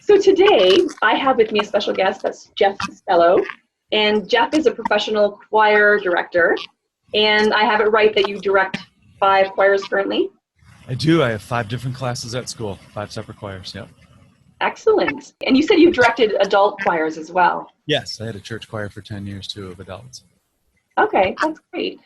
So today I have with me a special guest, that's Jeff Costello. And Jeff is a professional choir director. And I have it right that you direct 5 choirs currently? I do. I have 5 different classes at school, 5 separate choirs, yep. Excellent. And you said you've directed adult choirs as well. Yes, I had a church choir for 10 years too of adults. Okay, that's great.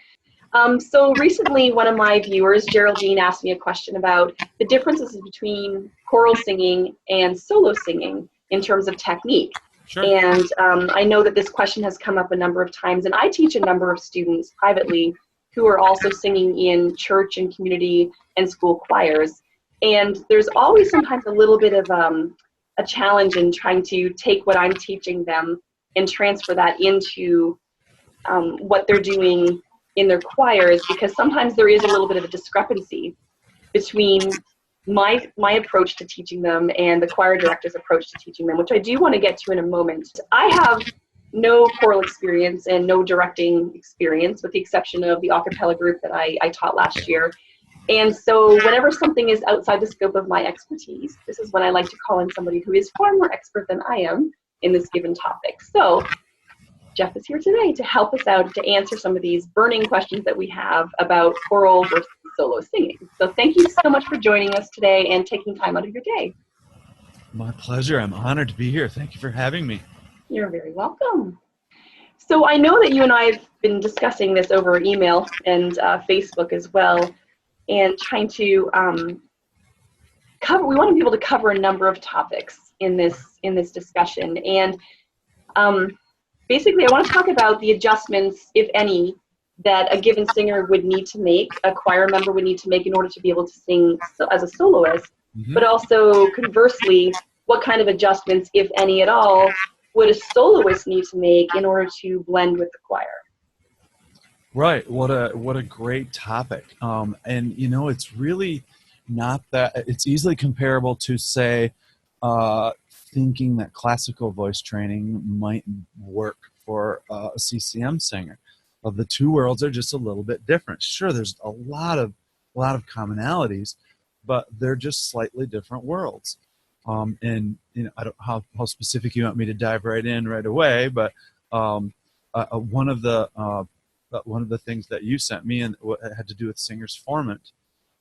So recently one of my viewers, Geraldine, asked me a question about the differences between choral singing and solo singing in terms of technique. Sure. And I know that this question has come up a number of times, and I teach a number of students privately who are also singing in church and community and school choirs. And there's always sometimes a little bit of a challenge in trying to take what I'm teaching them and transfer that into what they're doing in their choirs, because sometimes there is a little bit of a discrepancy between my approach to teaching them and the choir director's approach to teaching them, which I do want to get to in a moment. I have no choral experience and no directing experience, with the exception of the a cappella group that I taught last year. And so whenever something is outside the scope of my expertise, this is when I like to call in somebody who is far more expert than I am in this given topic. So Jeff is here today to help us out, to answer some of these burning questions that we have about choral versus solo singing. So thank you so much for joining us today and taking time out of your day. My pleasure. I'm honored to be here. Thank you for having me. You're very welcome. So I know that you and I have been discussing this over email and Facebook as well, and trying to we want to be able to cover a number of topics in this discussion. And basically, I want to talk about the adjustments, if any, that a given singer would need to make, a choir member would need to make in order to be able to sing as a soloist, but also conversely, what kind of adjustments, if any at all, would a soloist need to make in order to blend with the choir? Right. What a great topic. And you know, it's really not that. It's easily comparable to, say, thinking that classical voice training might work for a CCM singer. Of the two worlds are just a little bit different. Sure, there's a lot of commonalities, but they're just slightly different worlds. And you know, I don't know how specific you want me to dive right in right away, but one of the things that you sent me, and what had to do with singer's formant,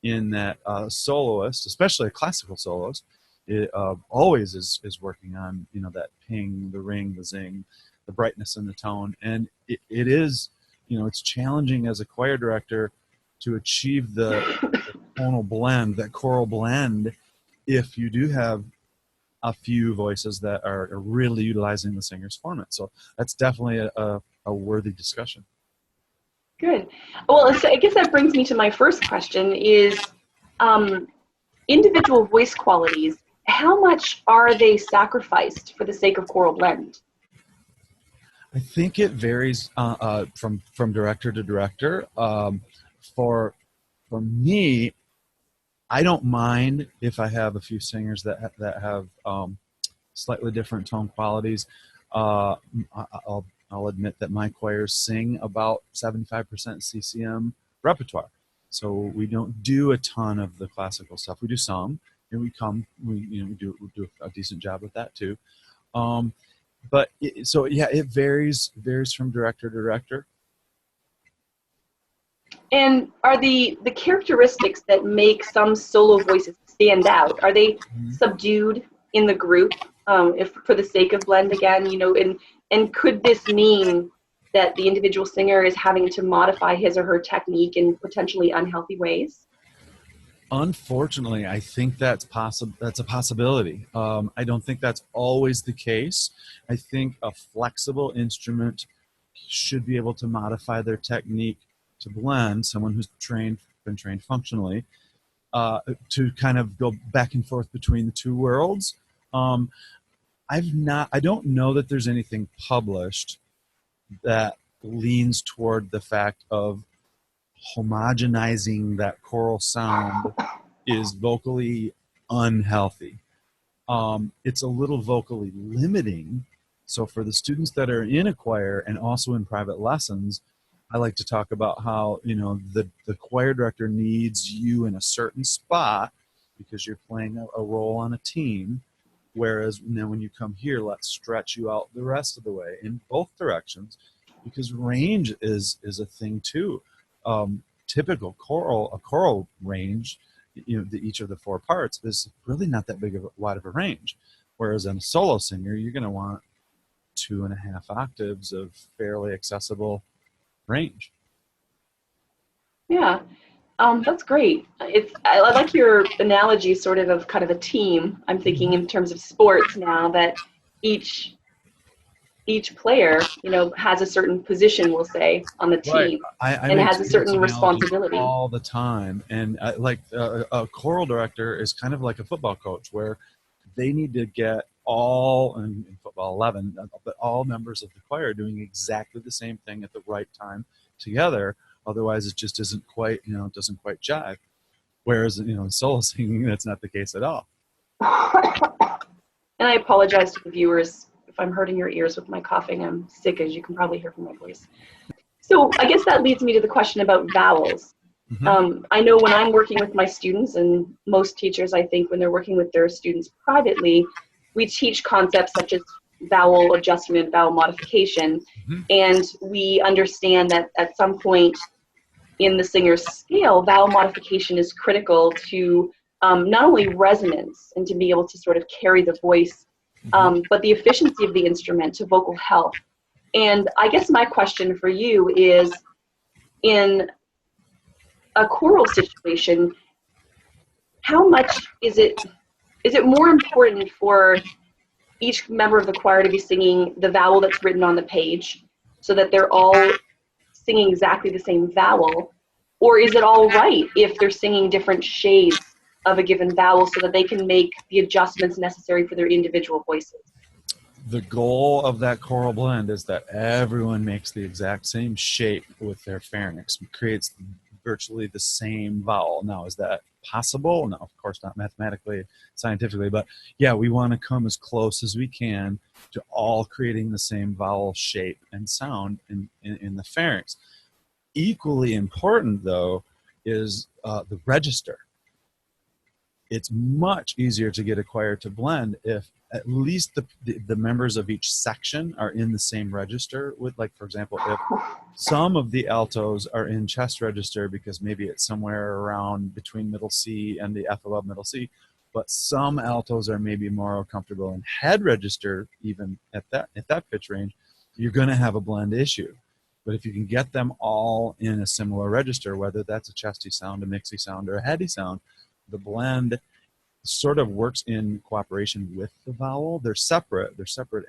in that soloist, especially a classical soloist, it always is working on, you know, that ping, the ring, the zing, the brightness in the tone. And it is, you know, it's challenging as a choir director to achieve the tonal blend, that choral blend, if you do have a few voices that are really utilizing the singer's formant. So that's definitely a worthy discussion. Good. Well, so I guess that brings me to my first question is individual voice qualities. How much are they sacrificed for the sake of choral blend? I think it varies from director to director. For me, I don't mind if I have a few singers that have slightly different tone qualities. I'll admit that my choirs sing about 75% CCM repertoire. So we don't do a ton of the classical stuff. We do some, and we do a decent job with that too. But it varies from director to director. And are the characteristics that make some solo voices stand out, are they subdued in the group, if for the sake of blend again, you know, and could this mean that the individual singer is having to modify his or her technique in potentially unhealthy ways? Unfortunately, I think that's a possibility. I don't think that's always the case. I think a flexible instrument should be able to modify their technique to blend, someone who's been trained functionally, to kind of go back and forth between the two worlds. I don't know that there's anything published that leans toward the fact of homogenizing that choral sound is vocally unhealthy. It's a little vocally limiting. So for the students that are in a choir and also in private lessons, I like to talk about how, you know, the choir director needs you in a certain spot because you're playing a role on a team. Whereas now when you come here, let's stretch you out the rest of the way in both directions, because range is a thing too. Typical choral, a choral range, each of the four parts is really not that wide of a range. Whereas in a solo singer, you're going to want 2.5 octaves of fairly accessible range. Yeah, that's great. I like your analogy, sort of kind of a team. I'm thinking in terms of sports now, that each player, has a certain position, we'll say, on the Right. team, I and make has a sports certain analogies responsibility. all the time. And a choral director is kind of like a football coach, where they need to get all, in football 11, but all members of the choir doing exactly the same thing at the right time together. Otherwise, it just isn't quite, it doesn't quite jive. Whereas, in solo singing, that's not the case at all. And I apologize to the viewers if I'm hurting your ears with my coughing. I'm sick, as you can probably hear from my voice. So I guess that leads me to the question about vowels. Mm-hmm. I know when I'm working with my students, and most teachers, I think, when they're working with their students privately, we teach concepts such as vowel adjustment, vowel modification, Mm-hmm. and we understand that at some point in the singer's scale, vowel modification is critical to not only resonance and to be able to sort of carry the voice, but the efficiency of the instrument, to vocal health. And I guess my question for you is, in a choral situation, how much is it more important for each member of the choir to be singing the vowel that's written on the page, so that they're all singing exactly the same vowel? Or is it all right if they're singing different shades of a given vowel so that they can make the adjustments necessary for their individual voices? The goal of that choral blend is that everyone makes the exact same shape with their pharynx, creates virtually the same vowel. Now, is that possible? No, of course not mathematically, scientifically, but yeah, we want to come as close as we can to all creating the same vowel shape and sound in the pharynx. Equally important, though, is the register. It's much easier to get a choir to blend if at least the members of each section are in the same register. With, like, for example, if some of the altos are in chest register because maybe it's somewhere around between middle C and the F above middle C, but some altos are maybe more comfortable in head register, even at that pitch range, you're going to have a blend issue. But if you can get them all in a similar register, whether that's a chesty sound, a mixy sound, or a heady sound, the blend sort of works in cooperation with the vowel. They're separate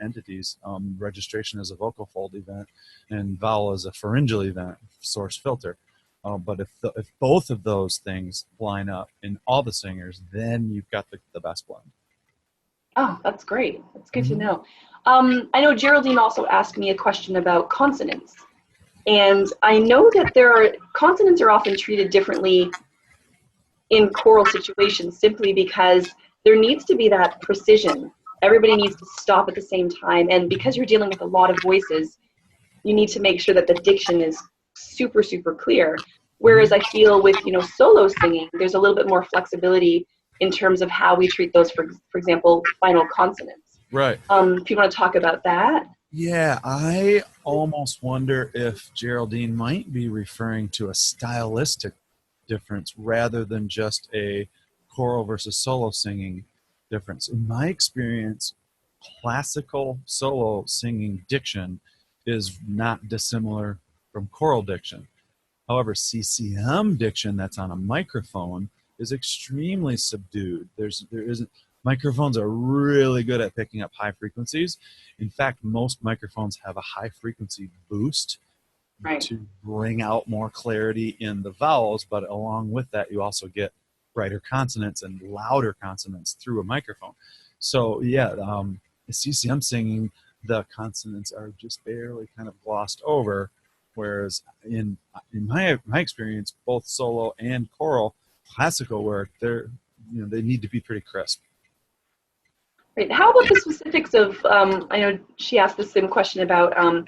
entities. Registration is a vocal fold event, and vowel is a pharyngeal event, source filter. But if both of those things line up in all the singers, then you've got the best blend. Oh, that's great. That's good to know. I know Geraldine also asked me a question about consonants. And I know that consonants are often treated differently in choral situations, simply because there needs to be that precision. Everybody needs to stop at the same time. And because you're dealing with a lot of voices, you need to make sure that the diction is super, super clear. Whereas I feel with, solo singing, there's a little bit more flexibility in terms of how we treat those, for example, final consonants. Right. If you want to talk about that. Yeah, I almost wonder if Geraldine might be referring to a stylistic difference rather than just a choral versus solo singing difference. In my experience, classical solo singing diction is not dissimilar from choral diction. However, CCM diction that's on a microphone is extremely subdued. Microphones are really good at picking up high frequencies. In fact, most microphones have a high frequency boost to bring out more clarity in the vowels, but along with that, you also get brighter consonants and louder consonants through a microphone. So yeah, CCM singing, the consonants are just barely kind of glossed over, whereas in my experience, both solo and choral classical work, they need to be pretty crisp. Right. How about the specifics of, I know she asked the same question about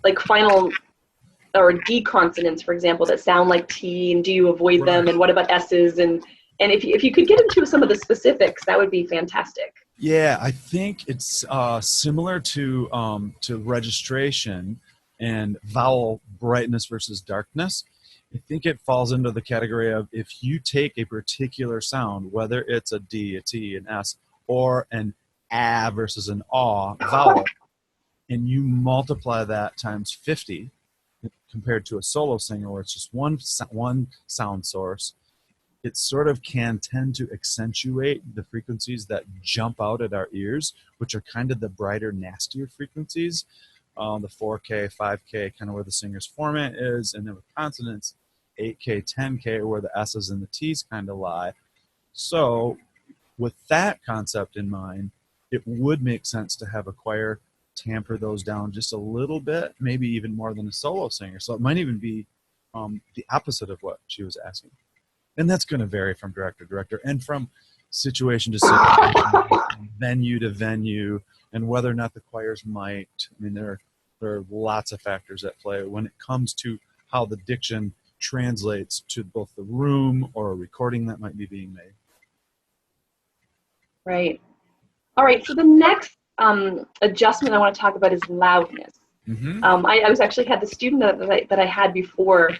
like final or D consonants, for example, that sound like T, and do you avoid them, and what about S's? And if you could get into some of the specifics, that would be fantastic. Yeah, I think it's similar to registration and vowel brightness versus darkness. I think it falls into the category of if you take a particular sound, whether it's a D, a T, an S, or an A versus an aw vowel, and you multiply that times 50 compared to a solo singer where it's just one sound source, it sort of can tend to accentuate the frequencies that jump out at our ears, which are kind of the brighter, nastier frequencies. The 4K, 5K, kind of where the singer's format is, and then with consonants, 8K, 10K, where the S's and the T's kind of lie. So with that concept in mind, it would make sense to have a choir tamper those down just a little bit, maybe even more than a solo singer. So it might even be the opposite of what she was asking. And that's going to vary from director to director and from situation to situation, venue to venue, and whether or not the choirs might. I mean, there are lots of factors at play when it comes to how the diction translates to both the room or a recording that might be being made. Right. All right. So the next adjustment I want to talk about is loudness. Mm-hmm. I was actually had the student that I had before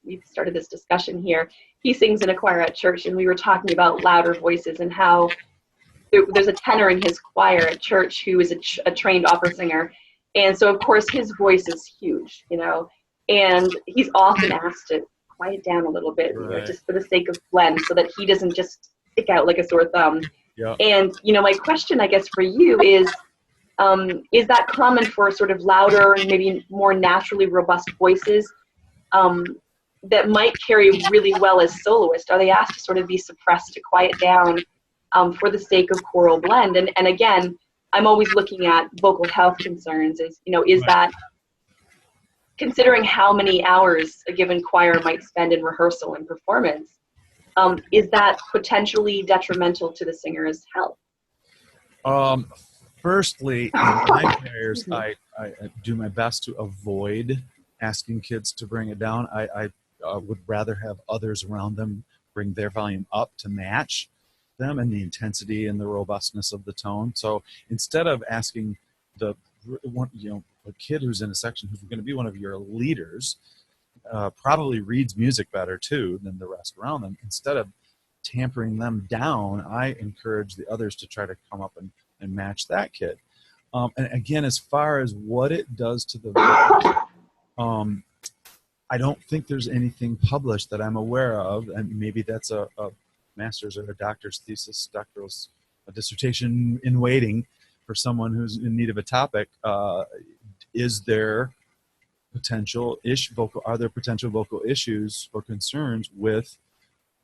we started this discussion here. He sings in a choir at church, and we were talking about louder voices and how there's a tenor in his choir at church who is a trained opera singer. And so, of course, his voice is huge, you know, and he's often asked to quiet down a little bit, Right. you know, just for the sake of blend so that he doesn't just stick out like a sore thumb. Yeah. And, you know, my question, I guess, for you is that common for sort of louder and maybe more naturally robust voices that might carry really well as soloists? Are they asked to sort of be suppressed to quiet down for the sake of choral blend? And again, I'm always looking at vocal health concerns. Is, you know, is that, considering how many hours a given choir might spend in rehearsal and performance, is that potentially detrimental to the singer's health? Firstly, in my choirs, I do my best to avoid asking kids to bring it down. I would rather have others around them bring their volume up to match them and the intensity and the robustness of the tone. So instead of asking a kid who's in a section who's going to be one of your leaders, probably reads music better too than the rest around them. Instead of tampering them down, I encourage the others to try to come up and match that kid. And again, as far as what it does to the voice, I don't think there's anything published that I'm aware of, and maybe that's a master's or a doctor's thesis, a dissertation in waiting for someone who's in need of a topic. Is there potential vocal issues or concerns with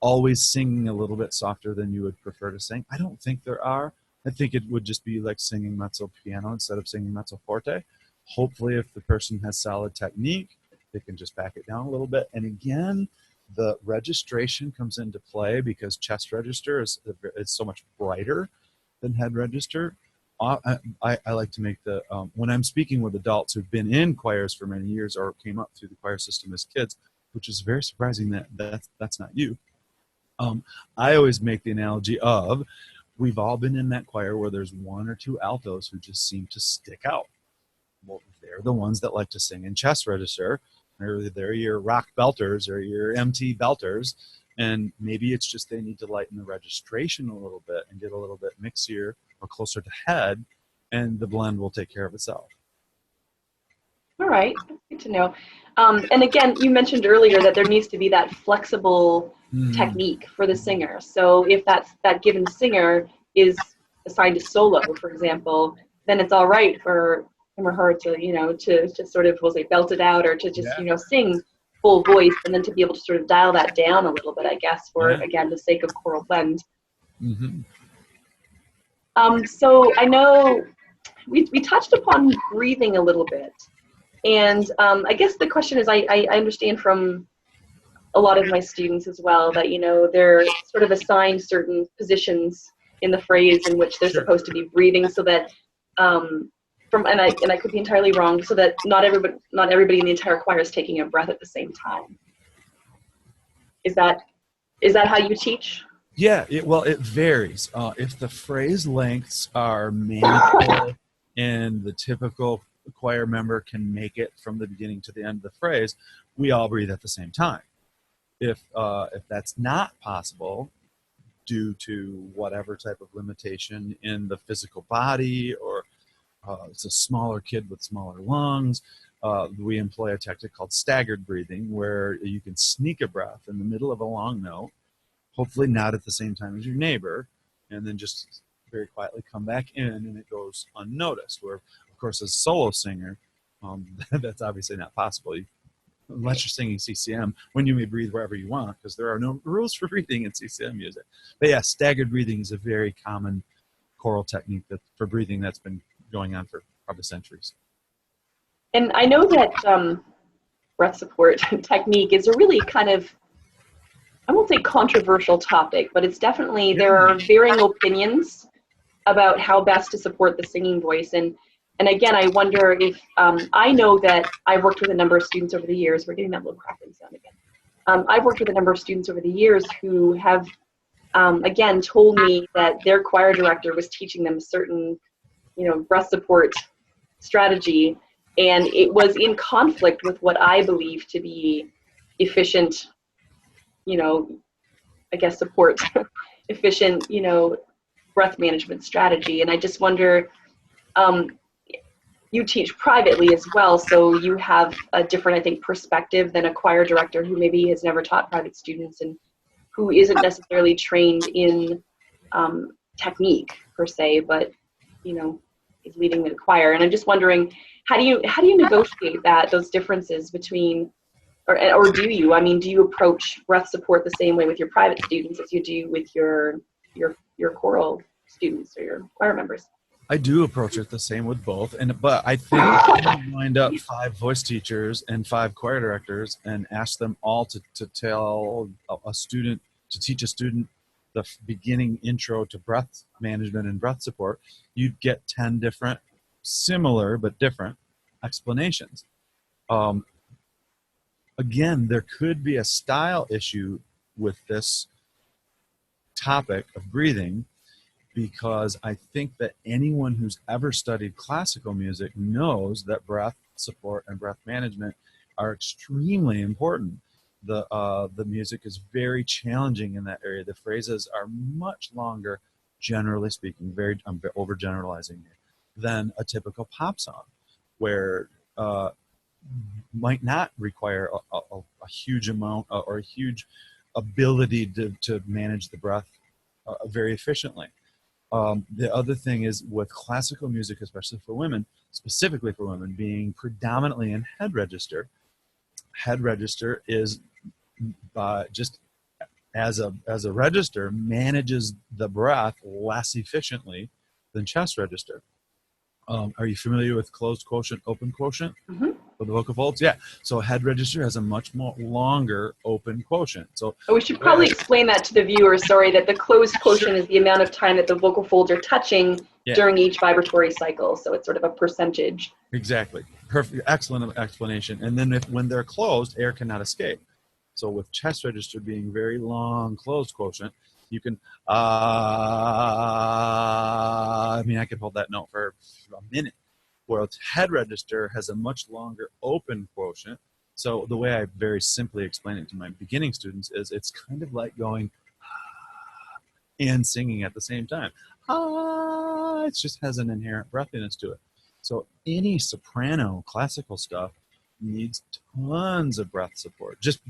always singing a little bit softer than you would prefer to sing? I don't think there are. I think it would just be like singing mezzo piano instead of singing mezzo forte. Hopefully, if the person has solid technique, they can just back it down a little bit. And again, the registration comes into play because chest register is so much brighter than head register. I like to make when I'm speaking with adults who've been in choirs for many years or came up through the choir system as kids, which is very surprising that's not you. I always make the analogy of, we've all been in that choir where there's one or two altos who just seem to stick out. Well, they're the ones that like to sing in chest register. They're your rock belters or your MT belters. And maybe it's just they need to lighten the registration a little bit and get a little bit mixier or closer to head, and the blend will take care of itself. All right, that's good to know. And again, you mentioned earlier that there needs to be that flexible technique for the singer. So if that given singer is assigned to solo, for example, then it's all right for him or her to, you know, to sort of, we'll say, belt it out, or to just, you know, sing full voice, and then to be able to sort of dial that down a little bit, I guess, for, again, the sake of choral blend. Mm-hmm. So I know we touched upon breathing a little bit. And I guess the question is, I understand from a lot of my students as well that, you know, they're sort of assigned certain positions in the phrase in which they're supposed to be breathing, so that and I could be entirely wrong, so that not everybody in the entire choir is taking a breath at the same time. Is that how you teach? Yeah, it varies. If the phrase lengths are manageable and the typical choir member can make it from the beginning to the end of the phrase, we all breathe at the same time. If that's not possible due to whatever type of limitation in the physical body, or it's a smaller kid with smaller lungs, we employ a technique called staggered breathing, where you can sneak a breath in the middle of a long note, hopefully not at the same time as your neighbor, and then just very quietly come back in, and it goes unnoticed. Where, of course, as a solo singer, that's obviously not possible. Unless you're singing CCM, when you may breathe wherever you want, because there are no rules for breathing in CCM music. But yeah, staggered breathing is a very common choral technique for breathing that's been going on for probably centuries. And I know that breath support technique is a really kind of, I won't say controversial topic, but it's definitely, there are varying opinions about how best to support the singing voice. And again, I wonder if, I know that I've worked with a number of students over the years, we're getting that little crackling sound again. I've worked with a number of students over the years who have, again, told me that their choir director was teaching them a certain, breath support strategy, and it was in conflict with what I believe to be efficient, I guess support, efficient, breath management strategy. And I just wonder, you teach privately as well, so you have a different, I think, perspective than a choir director who maybe has never taught private students and who isn't necessarily trained in technique per se, but is leading the choir. And I'm just wondering, how do you negotiate those differences between, or do you? I mean, do you approach breath support the same way with your private students as you do with your choral students or your choir members? I do approach it the same with both, but I think if you lined up 5 voice teachers and 5 choir directors and asked them all to tell a student, to teach a student the beginning intro to breath management and breath support, you'd get 10 different, similar but different explanations. Again, there could be a style issue with this topic of breathing, because I think that anyone who's ever studied classical music knows that breath support and breath management are extremely important. The music is very challenging in that area. The phrases are much longer, generally speaking, I'm overgeneralizing here, than a typical pop song, where might not require a huge amount or a huge ability to manage the breath very efficiently. The other thing is with classical music, especially for women, specifically for women, being predominantly in head register is just as a register manages the breath less efficiently than chest register. Are you familiar with closed quotient, open quotient? Mm-hmm. For the vocal folds? Yeah. So head register has a much more longer open quotient. So we should probably explain that to the viewer, sorry, that the closed quotient is the amount of time that the vocal folds are touching during each vibratory cycle. So it's sort of a percentage. Exactly. Perfect. Excellent explanation. And then when they're closed, air cannot escape. So with chest register being very long closed quotient, you can, I could hold that note for a minute. Whereas head register has a much longer open quotient. So the way I very simply explain it to my beginning students is it's kind of like going and singing at the same time. It just has an inherent breathiness to it. So any soprano classical stuff needs tons of breath support, just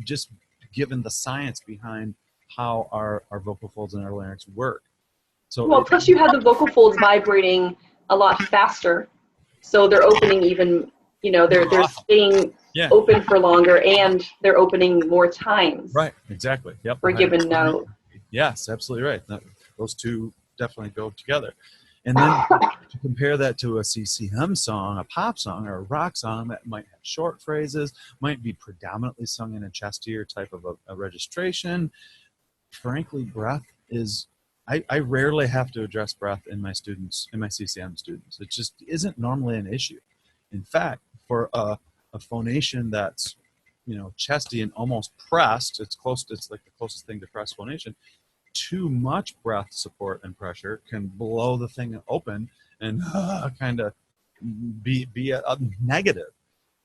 given the science behind how our vocal folds and our larynx work. So well, plus you have the vocal folds vibrating a lot faster, so they're opening even, they're staying open for longer, and they're opening more times. Right, exactly. Yep. For a given note. Yes, absolutely right. Those two definitely go together. And then to compare that to a CCM song, a pop song, or a rock song that might have short phrases, might be predominantly sung in a chestier type of a registration. Frankly, breath is, I rarely have to address breath in my CCM students. It just isn't normally an issue. In fact, for a phonation that's, chesty and almost pressed, it's like the closest thing to pressed phonation, too much breath support and pressure can blow the thing open and kind of be a negative.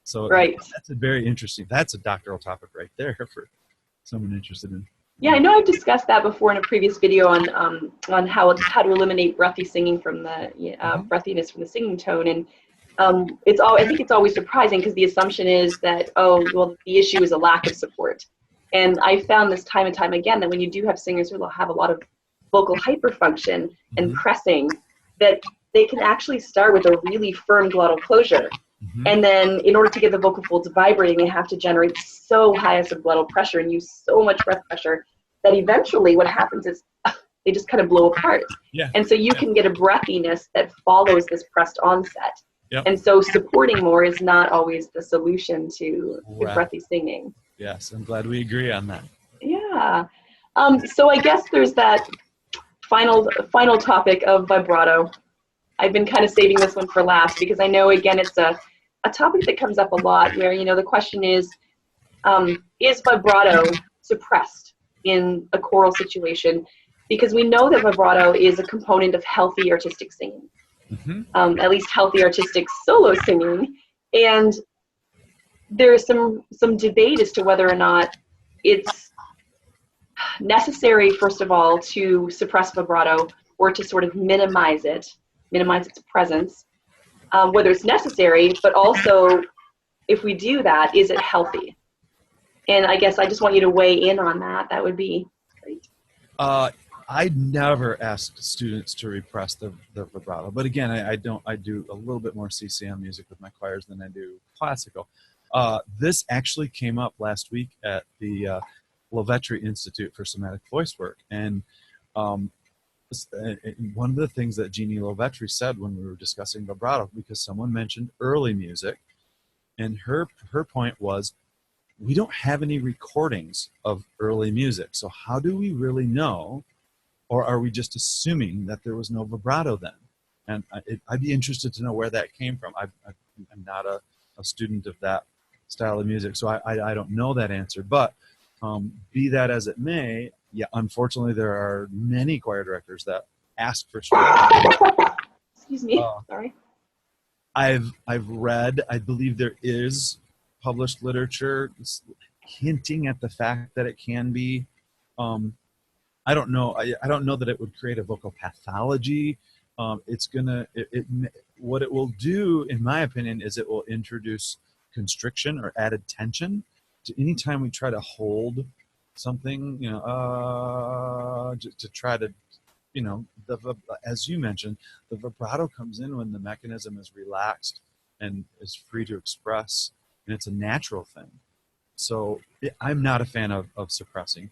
So Right. that's a very interesting, that's a doctoral topic right there for someone interested in. Yeah, I know I've discussed that before in a previous video on how to eliminate breathy singing from the breathiness from the singing tone, and I think it's always surprising because the assumption is that, oh, well, the issue is a lack of support, and I found this time and time again that when you do have singers who will have a lot of vocal hyperfunction and pressing, that they can actually start with a really firm glottal closure. And then in order to get the vocal folds vibrating, they have to generate so high a subglottal pressure and use so much breath pressure that eventually what happens is they just kind of blow apart. Yeah. And so you can get a breathiness that follows this pressed onset. Yep. And so supporting more is not always the solution to breathy singing. Yes, I'm glad we agree on that. Yeah. So I guess there's that final topic of vibrato. I've been kind of saving this one for last because I know, again, it's a topic that comes up a lot where, the question is vibrato suppressed in a choral situation? Because we know that vibrato is a component of healthy artistic singing, at least healthy artistic solo singing. And there's some debate as to whether or not it's necessary, first of all, to suppress vibrato or to sort of minimize its presence, whether it's necessary, but also if we do that, is it healthy? And I guess I just want you to weigh in on that. That would be great. I never ask students to repress the vibrato, but again, I do a little bit more CCM music with my choirs than I do classical. This actually came up last week at the Lovetri Institute for Somatic Voice Work, and one of the things that Jeannie Lovetri said when we were discussing vibrato, because someone mentioned early music, and her point was, we don't have any recordings of early music, so how do we really know, or are we just assuming that there was no vibrato then? And I'd be interested to know where that came from. I'm not a student of that style of music, so I don't know that answer. But be that as it may, yeah, unfortunately, there are many choir directors that ask for students. Excuse me, sorry. I've read, I believe there is published literature hinting at the fact that it can be. I don't know. I don't know that it would create a vocal pathology. It's gonna. What it will do, in my opinion, is it will introduce constriction or added tension to any time we try to hold something. To try to, as you mentioned, the vibrato comes in when the mechanism is relaxed and is free to express, and it's a natural thing. So I'm not a fan of suppressing.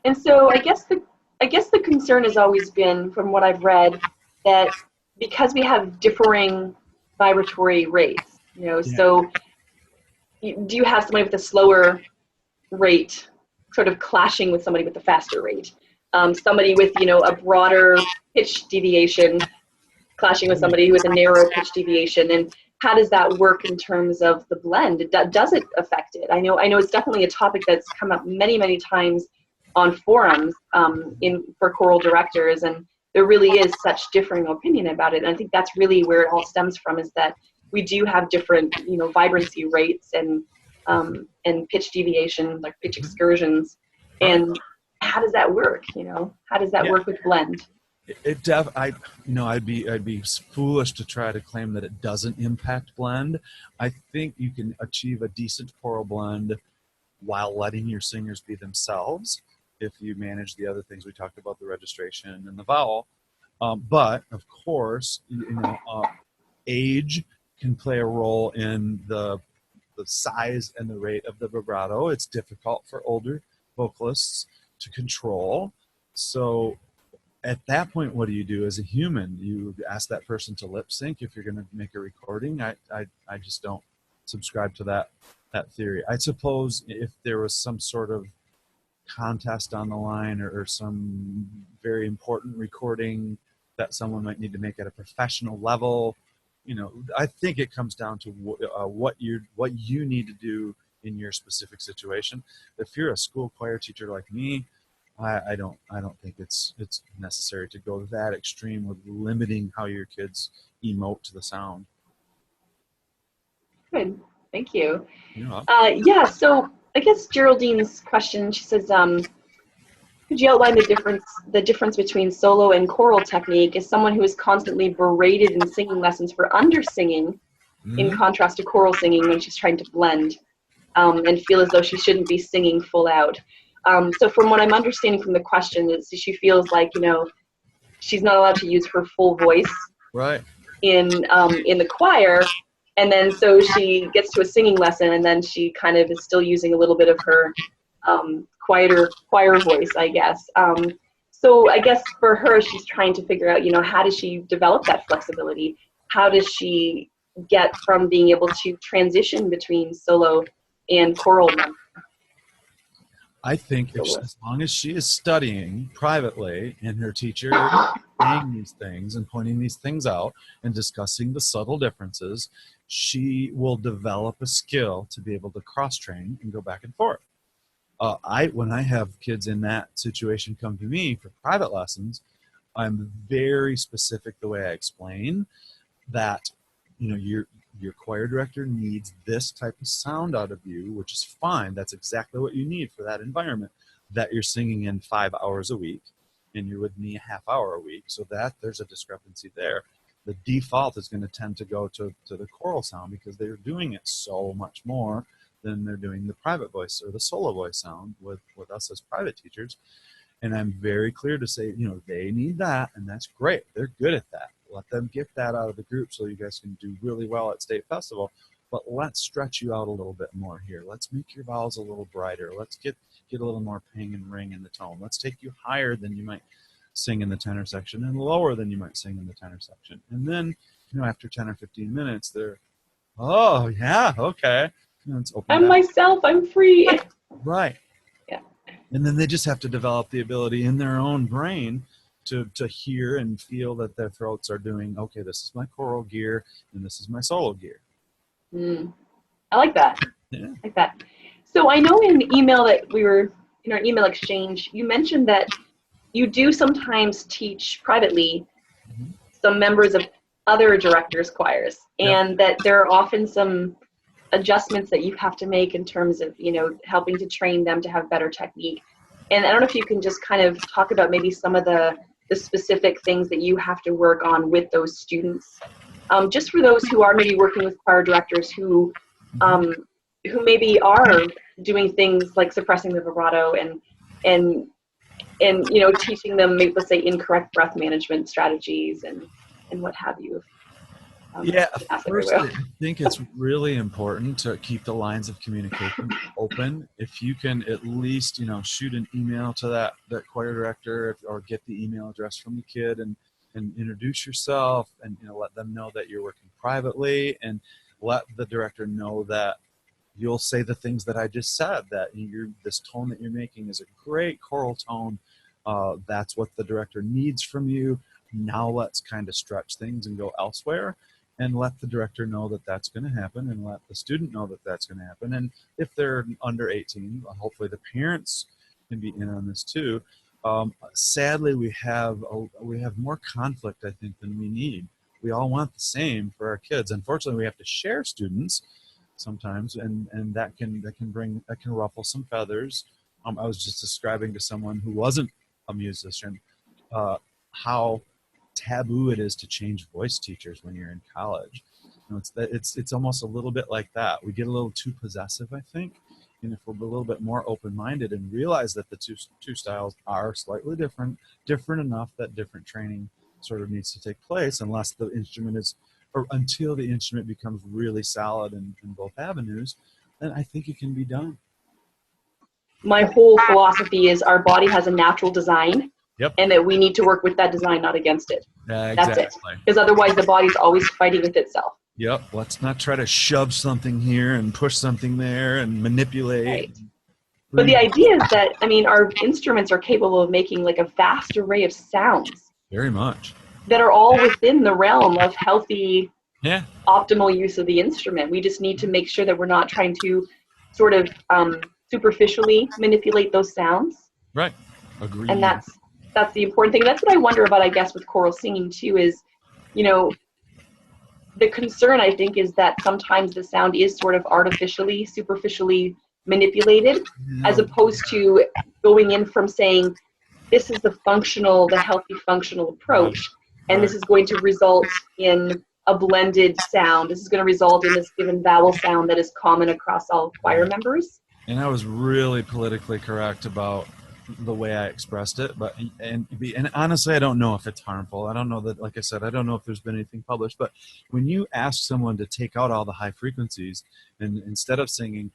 And so I guess the concern has always been, from what I've read, that because we have differing vibratory rates, so do you have somebody with a slower rate sort of clashing with somebody with a faster rate? Somebody with, a broader pitch deviation clashing with somebody with a narrow pitch deviation, and how does that work in terms of the blend? Does it affect it? I know it's definitely a topic that's come up many, many times on forums for choral directors, and there really is such differing opinion about it. And I think that's really where it all stems from, is that we do have different, vibrancy rates and pitch deviation, like pitch excursions. And how does that work? How does that work with blend? I'd be foolish to try to claim that it doesn't impact blend. I think you can achieve a decent choral blend while letting your singers be themselves, if you manage the other things we talked about, the registration and the vowel. But of course, age can play a role in the size and the rate of the vibrato. It's difficult for older vocalists to control. So at that point, what do you do as a human? You ask that person to lip sync if you're going to make a recording. I just don't subscribe to that theory. I suppose if there was some sort of contest on the line, or some very important recording that someone might need to make at a professional level, I think it comes down to what you need to do in your specific situation. If you're a school choir teacher like me, I don't think it's necessary to go that extreme with limiting how your kids emote to the sound. Good. Thank you. Yeah. Yeah, so I guess Geraldine's question, she says, could you outline the difference between solo and choral technique? As someone who is constantly berated in singing lessons for undersinging, in Mhm. contrast to choral singing when she's trying to blend, and feel as though she shouldn't be singing full out. So from what I'm understanding from the question is she feels like, she's not allowed to use her full voice Right. in the choir, and then so she gets to a singing lesson, and then she kind of is still using a little bit of her quieter choir voice, I guess. So I guess for her, she's trying to figure out, how does she develop that flexibility? How does she get from being able to transition between solo and choral I think soloist? as long as she is studying privately and her teacher is saying these things and pointing these things out and discussing the subtle differences, she will develop a skill to be able to cross-train and go back and forth. When I have kids in that situation come to me for private lessons, I'm very specific the way I explain that, your choir director needs this type of sound out of you, which is fine. That's exactly what you need for that environment that you're singing in 5 hours a week, and you're with me a half hour a week. So that there's a discrepancy there. The default is going to tend to go to the choral sound because they're doing it so much more than they're doing the private voice or the solo voice sound with us as private teachers. And I'm very clear to say, they need that, and that's great. They're good at that. Let them get that out of the group so you guys can do really well at state festival. But let's stretch you out a little bit more here. Let's make your vowels a little brighter. Let's get a little more ping and ring in the tone. Let's take you higher than you might sing in the tenor section and lower than you might sing in the tenor section. And then, after 10 or 15 minutes, they're, oh, yeah, okay. It's open I'm back. myself, I'm free. Right. Yeah. And then they just have to develop the ability in their own brain to hear and feel that their throats are doing, okay, this is my choral gear and this is my solo gear. I like that. Yeah. I like that. So I know in email that we were in our email exchange, you mentioned that you do sometimes teach privately some members of other directors' choirs, Yep. and that there are often some adjustments that you have to make in terms of, helping to train them to have better technique. And I don't know if you can just kind of talk about maybe some of the specific things that you have to work on with those students. Just for those who are maybe working with choir directors who maybe are doing things like suppressing the vibrato and teaching them, maybe, let's say, incorrect breath management strategies and what have you. Yeah, first, I think it's really important to keep the lines of communication open. If you can at least, shoot an email to that choir director or get the email address from the kid and introduce yourself and, let them know that you're working privately and let the director know that you'll say the things that I just said, that this tone that you're making is a great choral tone. That's what the director needs from you. Now let's kind of stretch things and go elsewhere. And let the director know that that's going to happen, and let the student know that that's going to happen. And if they're under 18, hopefully the parents can be in on this too. Sadly, we have more conflict, I think, than we need. We all want the same for our kids. Unfortunately, we have to share students sometimes, and that can ruffle some feathers. I was just describing to someone who wasn't a musician how taboo it is to change voice teachers when you're in college. It's almost a little bit like that. We get a little too possessive, I think. And if we're a little bit more open-minded and realize that the two styles are slightly different enough that different training sort of needs to take place, unless the instrument is, or until the instrument becomes really solid in both avenues, then I think it can be done. My whole philosophy is our body has a natural design. Yep. And that we need to work with that design, not against it. Exactly. That's it. Because otherwise the body's always fighting with itself. Yep. Let's not try to shove something here and push something there and manipulate. Right. But the idea is that, our instruments are capable of making like a vast array of sounds. Very much. That are all within the realm of healthy, optimal use of the instrument. We just need to make sure that we're not trying to sort of superficially manipulate those sounds. Right. And Agreed. that's the important thing. That's what I wonder about, I guess, with choral singing too, is, you know, the concern, I think, is that sometimes the sound is sort of artificially, superficially manipulated, as No. opposed to going in from saying, this is the functional, the healthy functional Right. approach, and Right. this is going to result in a blended sound. This is going to result in this given vowel sound that is common across all choir Right. members. And I was really politically correct about the way I expressed it, but and honestly, I don't know if it's harmful. I don't know that, like I said, I don't know if there's been anything published. But when you ask someone to take out all the high frequencies and instead of singing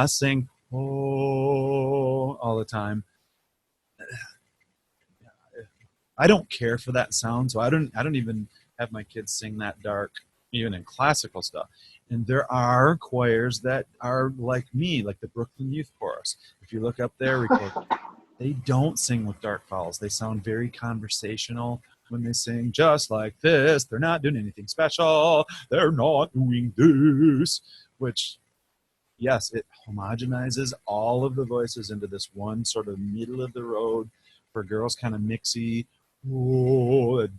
sing oh all the time, I don't care for that sound, so I don't even have my kids sing that dark, even in classical stuff. And there are choirs that are like me, like the Brooklyn Youth Chorus. If you look up their recording, they don't sing with dark vowels. They sound very conversational when they sing just like this. They're not doing anything special. They're not doing this, which, yes, it homogenizes all of the voices into this one sort of middle of the road for girls, kind of mixy,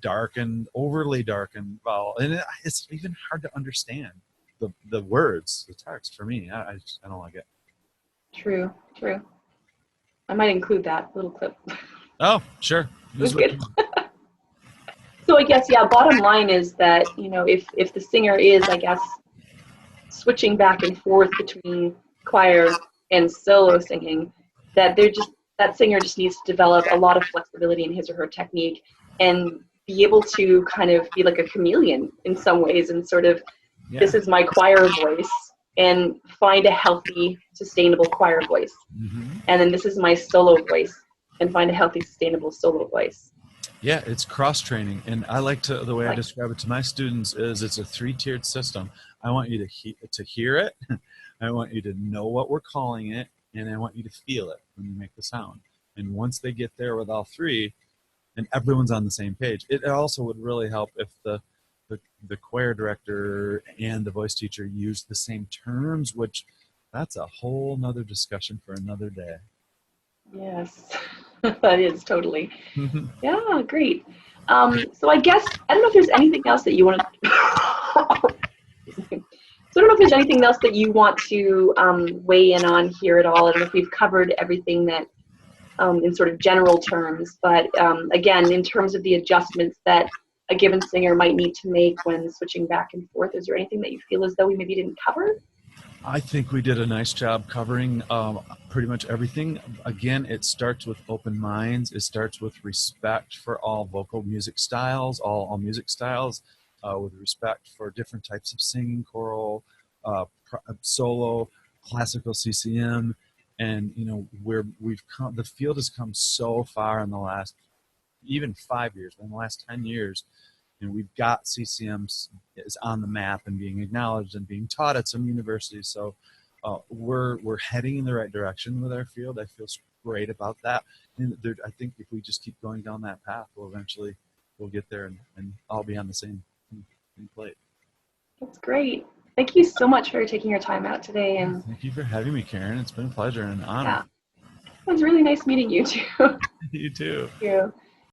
darkened, overly darkened vowel. And it's even hard to understand the words, the text for me. I don't like it. True, true. I might include that little clip. Oh, sure. It was good. So I guess, yeah, bottom line is that, you know, if the singer is, I guess, switching back and forth between choir and solo singing, that that singer just needs to develop a lot of flexibility in his or her technique and be able to kind of be like a chameleon in some ways, and sort of, Yeah. this is my choir voice, and find a healthy, sustainable choir voice. Mm-hmm. And then this is my solo voice, and find a healthy, sustainable solo voice. Yeah, it's cross training, and I like to, the way I describe it to my students is it's a 3-tiered system. I want you to hear it, I want you to know what we're calling it, and I want you to feel it when you make the sound. And once they get there with all three, and everyone's on the same page, it also would really help if the choir director and the voice teacher use the same terms, which that's a whole nother discussion for another day. Yes, that is totally. Yeah, great. So I guess, I don't know if there's anything else that you want to, so I don't know if there's anything else that you want to weigh in on here at all. I don't know if we've covered everything that in sort of general terms, but again, in terms of the adjustments that a given singer might need to make when switching back and forth, is there anything that you feel as though we maybe didn't cover? I think we did a nice job covering pretty much everything. Again, it starts with open minds. It starts with respect for all vocal music styles, all music styles, with respect for different types of singing, choral, solo, classical, CCM. And, you know, the field has come so far in the last, even 5 years, in the last 10 years. You know, we've got CCMs is on the map and being acknowledged and being taught at some universities. So we're heading in the right direction with our field. I feel great about that. And I think if we just keep going down that path, we'll get there and all be on the same plate. That's great. Thank you so much for taking your time out today. And thank you for having me, Karyn. It's been a pleasure and an honor. Yeah, it was really nice meeting you too. You too. Thank you.